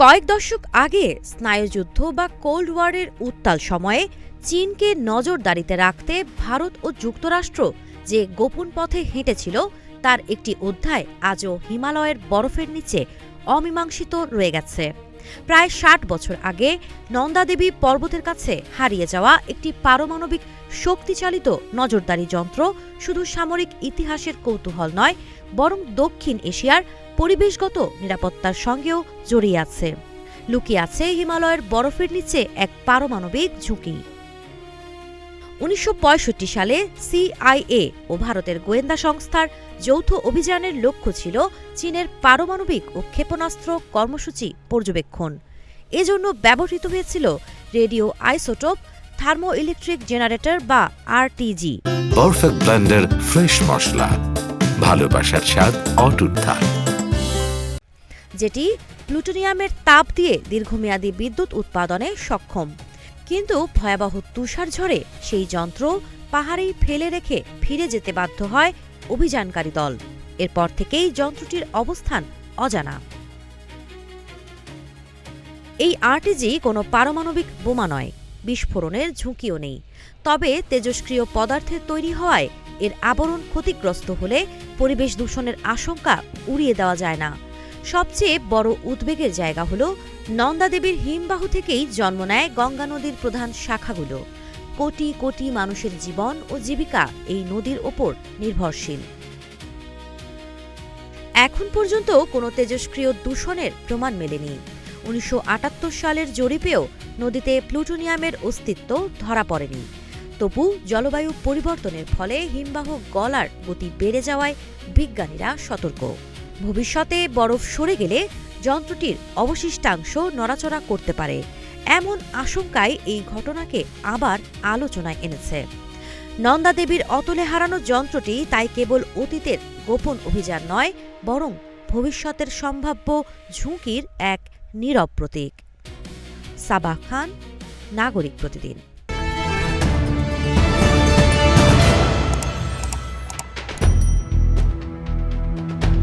কয়েক দশক আগে স্নায়ুযুদ্ধ বা কোল্ড ওয়ারের উত্তাল সময়ে চীনকে নজরদারিতে রাখতে ভারত ও যুক্তরাষ্ট্র যে গোপন পথে হেঁটেছিল তার একটি অধ্যায় আজও হিমালয়ের বরফের নিচে অমীমাংসিত রয়ে গেছে। প্রায় ৬০ বছর আগে নন্দাদেবী পর্বতের কাছে হারিয়ে যাওয়া একটি পারমাণবিক শক্তিচালিত নজরদারি যন্ত্র শুধু সামরিক ইতিহাসের কৌতূহল নয়, বরং দক্ষিণ এশিয়ার পরিবেশগত নিরাপত্তার সঙ্গেও জড়িয়ে আছে। লুকিয়ে আছে হিমালয়ের বরফের নিচে এক পারমাণবিক ঝুঁকি। ১৯৬৫ সালে সিআইএ ও ভারতের গোয়েন্দা সংস্থার যৌথ অভিযানের লক্ষ্য ছিল চীনের পারমাণবিক ও ক্ষেপণাস্ত্র কর্মসূচি পর্যবেক্ষণ। এজন্য ব্যবহৃত হয়েছিল radio isotope thermo electric generator বা আরটিজি। পারফেক্ট ব্লেন্ডের ফ্রেশ মশলা, ভালোবাসার স্বাদ অটুট থাক, যেটি প্লুটোনিয়ামের তাপ দিয়ে দীর্ঘমেয়াদী বিদ্যুৎ উৎপাদনে সক্ষম। কিন্তু ভয়াবহ তুষারঝড়ে সেই যন্ত্র পাহাড়েই ফেলে রেখে ফিরে যেতে বাধ্য হয় অভিযানকারী দল। এরপর থেকেই যন্ত্রটির অবস্থান অজানা। এই আরটিজি কোনো পারমাণবিক বোমা নয়, বিস্ফোরণের ঝুঁকিও নেই। তবে তেজস্ক্রিয় পদার্থের তৈরি হওয়ায় এর আবরণ ক্ষতিগ্রস্ত হলে পরিবেশ দূষণের আশঙ্কা উড়িয়ে দেওয়া যায় না। সবচেয়ে বড় উদ্বেগের জায়গা হল নন্দাদেবীর হিমবাহ থেকেই জন্ম নেয় গঙ্গা নদীর প্রধান শাখাগুলো। কোটি কোটি মানুষের জীবন ও জীবিকা এই নদীর ওপর নির্ভরশীল। এখন পর্যন্ত কোনো তেজস্ক্রিয় দূষণের প্রমাণ মেলেনি। ১৯৭৮ সালের জরিপেও নদীতে প্লুটোনিয়ামের অস্তিত্ব ধরা পড়েনি। তবু জলবায়ু পরিবর্তনের ফলে হিমবাহ গলার গতি বেড়ে যাওয়ায় বিজ্ঞানীরা সতর্ক। ভবিষ্যতে বরফ সরে গেলে যন্ত্রটির অবশিষ্টাংশ নড়াচড়া করতে পারে, এমন আশঙ্কায় এই ঘটনাকে আবার আলোচনায় এনেছে। নন্দাদেবীর অতলে হারানো যন্ত্রটি তাই কেবল অতীতের গোপন অভিযান নয়, বরং ভবিষ্যতের সম্ভাব্য ঝুঁকির এক নীরব প্রতীক। সাবাহ খান, নাগরিক প্রতিদিন।